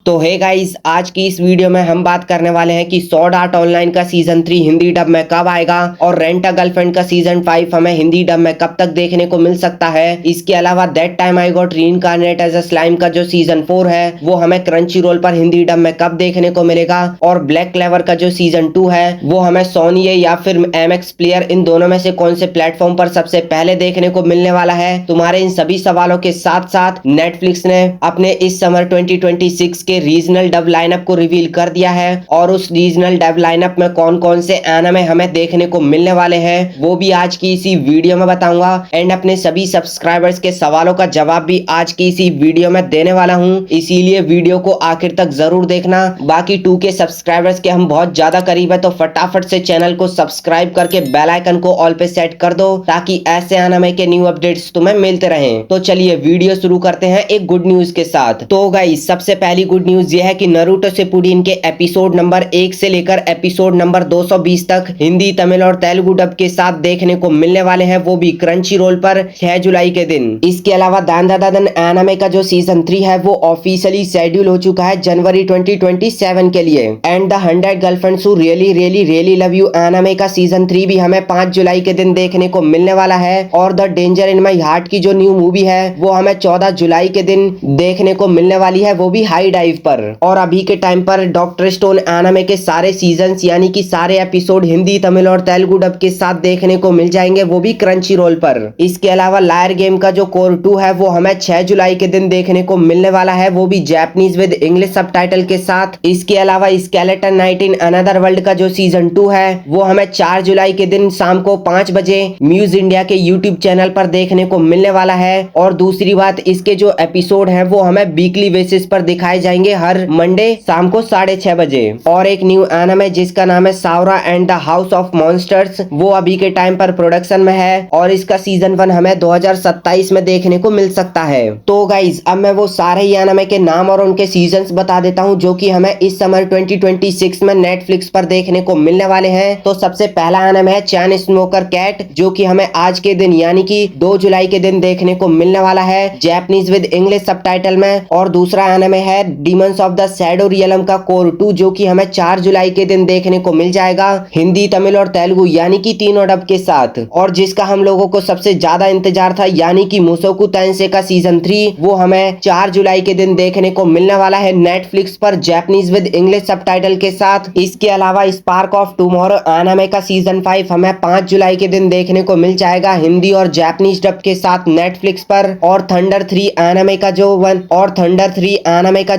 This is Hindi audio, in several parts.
तो हे गाइस, आज की इस वीडियो में हम बात करने वाले हैं कि स्वॉर्ड आर्ट ऑनलाइन का सीजन 3 हिंदी डब में कब आएगा और रेंट अ गर्लफ्रेंड का सीजन 5 हमें हिंदी डब में कब तक देखने को मिल सकता है। इसके अलावा that time I got reincarnate as a slime का जो सीजन 4 है वो हमें क्रंची रोल पर हिंदी डब में कब देखने को मिलेगा, और ब्लैक क्लेवर का जो सीजन 2 है वो हमें सोनी या फिर MX प्लेयर, इन दोनों में से कौन से प्लेटफॉर्म पर सबसे पहले देखने को मिलने वाला है। तुम्हारे इन सभी सवालों के साथ साथ नेटफ्लिक्स ने अपने इस समर 2026 के रीजनल डब लाइनअप को रिवील कर दिया है, और उस रीजनल डब लाइनअप में कौन कौन से एनिमे हमें देखने को मिलने वाले हैं वो भी आज की इसी वीडियो में बताऊंगा। एंड अपने सभी सब्सक्राइबर्स के सवालों का जवाब भी आज की इसी वीडियो में देने वाला हूं, इसीलिए वीडियो को आखिर तक जरूर देखना। बाकी 2K सब्सक्राइबर्स के हम बहुत ज्यादा करीब है, तो फटाफट से चैनल को सब्सक्राइब करके बेल आइकन को ऑल पे सेट कर दो ताकि ऐसे एनिमे के न्यू अपडेट्स तुम्हें मिलते रहें। तो चलिए वीडियो शुरू करते हैं एक गुड न्यूज के साथ। तो गाइस, सबसे पहली गुड न्यूज ये है कि नारुतो शिपुडिन के एपिसोड नंबर 1 से लेकर एपिसोड नंबर 220 तक हिंदी, तमिल और तेलुगु डब के साथ देखने को मिलने वाले हैं, वो भी क्रंची रोल पर 6 जुलाई के दिन। इसके अलावा दान एनिमे का जो सीजन 3 है वो ऑफिशियली शेड्यूल हो चुका है जनवरी 2027 के लिए। And the 100 girlfriends who really really really love you anime का सीजन 3 भी हमें 5 जुलाई के दिन देखने को मिलने वाला है। और the danger in my heart की जो न्यू मूवी है वो हमें 14 जुलाई के दिन देखने को मिलने वाली है, वो भी हाई डाइव पर। और अभी के टाइम पर डॉक्टर स्टोन एनिमे के सारे सीजन्स यानी कि सारे एपिसोड हिंदी, तमिल और तेलुगु डब के साथ देखने को मिल जाएंगे, वो भी क्रंची रोल पर। इसके अलावा लायर गेम का जो कोर 2 है वो हमें 6 जुलाई के दिन देखने को मिलने वाला है, वो भी जापानीज विद इंग्लिश सबटाइटल के साथ। इसके अलावा skeleton night in another world का जो सीजन 2 है वो हमें 4 जुलाई के दिन शाम को 5 बजे म्यूज इंडिया के यूट्यूब चैनल पर देखने को मिलने वाला है। और दूसरी बात, इसके जो एपिसोड है वो हमें वीकली बेसिस पर दिखाए जाएंगे हर मंडे शाम को 6:30 बजे। और एक न्यू एनिमे जिसका नाम है Savara and the house of monsters, वो अभी के टाइम पर प्रोडक्शन में है और इसका सीजन 1 हमें 2027 में देखने को मिल सकता है। तो गाइज, अब मैं वो सारे ही एनिमे के नाम और उनके सीजन्स बता देता हूँ जो कि हमें इस समर 2026 में नेटफ्लिक्स पर देखने को मिलने वाले हैं। तो सबसे पहला एनिमे है चैन स्मोकर कैट, जो कि हमें आज के दिन यानी कि 2 जुलाई के दिन देखने को मिलने वाला है जापानीज विद इंग्लिश सबटाइटल में। और दूसरा एनिमे है demons of the shadow realm का कोर 2, जो कि हमें 4 जुलाई के दिन देखने को मिल जाएगा हिंदी, तमिल और तेलुगु यानी कि तीनों डब के साथ। और जिसका हम लोगों को सबसे ज्यादा इंतजार था यानी कि मुसोकु तेंसेई का सीजन 3, वो हमें 4 जुलाई के दिन देखने को मिलने वाला है नेटफ्लिक्स पर जापानीज विद इंग्लिश सबटाइटल के साथ। इसके अलावा स्पार्क ऑफ टुमारो एनिमे का सीजन 5 हमें 5 जुलाई के दिन देखने को मिल जाएगा हिंदी और जापानीज डब के साथ नेटफ्लिक्स पर। और थंडर 3 एनिमे का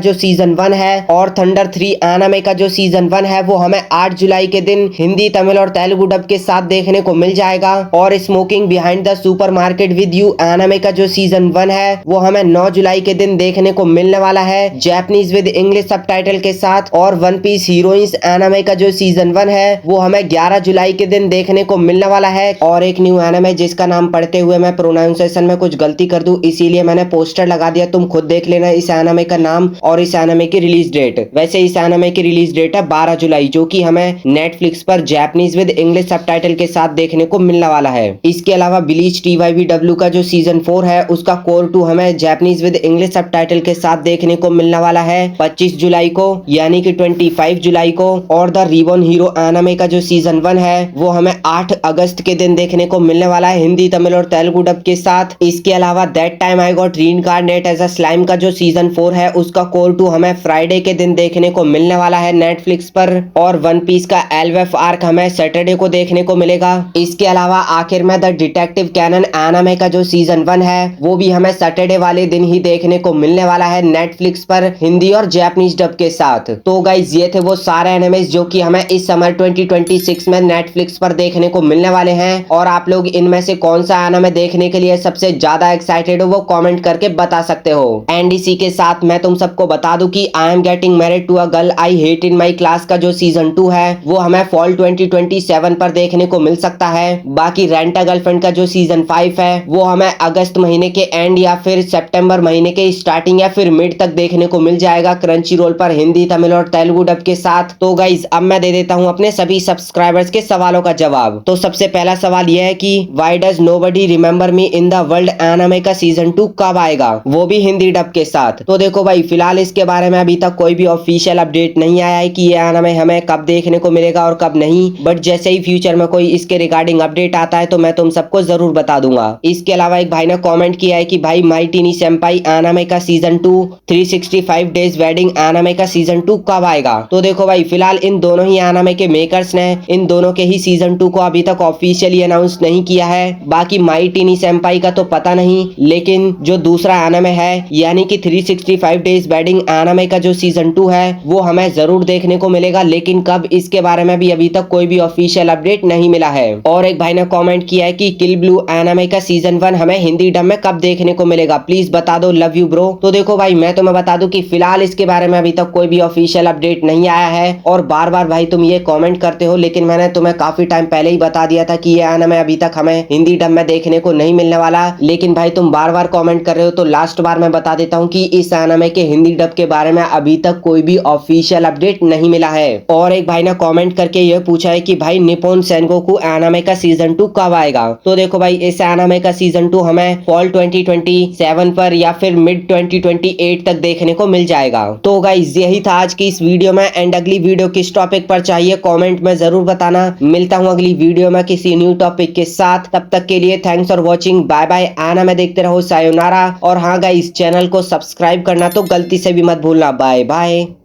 जो सीजन 1 है वो हमें 8 जुलाई के दिन हिंदी, तमिल और तेलुगु डब के साथ देखने को मिल जाएगा। और smoking behind the supermarket with you anime का जो सीजन 1 है वो हमें 9 जुलाई के दिन देखने को मिलने वाला है जापानीज विद इंग्लिश सबटाइटल के साथ। और वन पीस हीरोइंस एनिमे का जो सीजन 1 है वो हमें 11 जुलाई के दिन देखने को मिलने वाला है। और एक न्यू एनिमे जिसका नाम पढ़ते हुए मैं प्रोनाउंसिएशन में कुछ गलती कर दूं, इसीलिए मैंने पोस्टर लगा दिया, तुम खुद देख लेना इस एनिमे का नाम और इस एनिमे की रिलीज डेट। वैसे इस एनिमे की रिलीज डेट है 12 जुलाई, जो कि हमें नेटफ्लिक्स पर जापानीज विद इंग्लिश सबटाइटल के साथ देखने को मिलने वाला है। इसके अलावा ब्लीच TYVW का जो सीजन 4 है उसका कोर 2 हमें जापानीज विद इंग्लिश सबटाइटल के साथ देखने को मिलने वाला है 25 जुलाई को यानी कि 25 जुलाई को। और द रिबॉर्न हीरो एनिमे का जो सीजन 1 है वो हमें 8 अगस्त के दिन देखने को मिलने वाला है हिंदी, तमिल और तेलुगु डब के साथ। इसके अलावा that time I got reincarnate as a slime का जो सीजन 4 है उसका कोर 2 हमें फ्राइडे के दिन देखने को मिलने वाला है नेटफ्लिक्स पर। और वन पीस का एलवेफ आर्क हमें सैटरडे को देखने को मिलेगा। इसके अलावा आखिर में द डिटेक्टिव कैनन एनिमे का जो सीजन 1 है वो भी हमें सैटरडे वाले दिन ही देखने को मिलने वाला है नेटफ्लिक्स पर हिंदी और जापानीज डब के साथ। तो गाइज, ये थे वो सारे एनिमेस जो कि हमें इस समर 2026 में नेटफ्लिक्स पर देखने को मिलने वाले हैं। और आप लोग इनमें से कौन सा एनिमे देखने के लिए सबसे ज्यादा एक्साइटेड हो वो कमेंट करके बता सकते हो। एंड इसी के साथ मैं तुम सबको बता दूं कि I am getting married to a girl I hate in my class का जो सीजन 2 है वो हमें फॉल 2027 पर देखने को मिल सकता है। बाकी रेंट अ गर्लफ्रेंड का जो सीजन 5 है वो हमें अगस्त महीने के एंड या फिर सितंबर महीने के स्टार्टिंग या फिर मिड तक देखने को मिल जाएगा क्रंची रोल पर हिंदी, तमिल और तेलुगु डब के साथ। तो गाइज, अब मैं दे देता हूं अपने सभी सब्सक्राइबर्स के सवालों का जवाब। तो सबसे पहला सवाल यह है कि why does nobody remember me in the world anime का सीजन 2 कब आएगा, वो भी हिंदी डब के साथ। तो देखो भाई, फिलहाल इसके इसके बारे में अभी तक कोई भी ऑफिशियल अपडेट नहीं आया है कि ये एनिमे हमें कब देखने को मिलेगा और कब नहीं, बट जैसे ही फ्यूचर में कोई इसके रिगार्डिंग अपडेट आता है तो मैं तुम सबको जरूर बता दूंगा। इसके अलावा एक भाई ने कमेंट किया है कि भाई माइटी नी सेंपाई एनिमे का सीजन 2 365 डेज वेडिंग एनिमे का सीजन 2 कब आएगा। तो देखो भाई, फिलहाल इन दोनों ही एनिमे के मेकर्स ने इन दोनों के ही सीजन 2 को अभी तक ऑफिशियली अनाउंस नहीं किया है। बाकी माइटी नी सेंपाई का तो पता नहीं, लेकिन जो दूसरा एनिमे है यानी कि 365 डेज वेडिंग एनिमे का जो सीजन 2 है वो हमें जरूर देखने को मिलेगा, लेकिन कब इसके बारे में भी अभी तक कोई भी ऑफिशियल अपडेट नहीं मिला है। और एक भाई ने कमेंट किया है कि किल ब्लू एनिमे का सीजन 1 हमें हिंदी डब में कब देखने को मिलेगा, प्लीज बता दो, लव यू ब्रो। तो देखो भाई, मैं तुम्हें बता दूं कि फिलहाल इसके बारे में अभी तक कोई भी ऑफिशियल अपडेट नहीं आया है। और बार बार भाई तुम ये कमेंट करते हो, लेकिन मैंने तुम्हें काफी टाइम पहले ही बता दिया था कि ये एनिमे अभी तक हमें हिंदी डब में देखने को नहीं मिलने वाला, लेकिन भाई तुम बार बार कमेंट कर रहे हो। तो लास्ट बार मैं बता देता हूँ कि इस एनिमे के हिंदी डब के बारे में अभी तक कोई भी ऑफिशियल अपडेट नहीं मिला है। और एक भाई ने कमेंट करके यह पूछा है कि भाई निप्पॉन सेनगोकू एनिमे का सीजन 2 कब आएगा। तो देखो भाई, इस एनिमे का सीजन 2 हमें फॉल 2027 पर या फिर मिड 2028 तक देखने को मिल जाएगा। तो गाइस, यही था आज की इस वीडियो में, एंड अगली वीडियो किस टॉपिक पर चाहिए कमेंट में जरूर बताना। मिलता हूँ अगली वीडियो में किसी न्यू टॉपिक के साथ, तब तक के लिए thanks for watching, bye bye. Anime देखते रहो, सायोनारा। और हाँ गाइस, चैनल को सब्सक्राइब करना तो गलती से भी मत भूलना। Bye bye.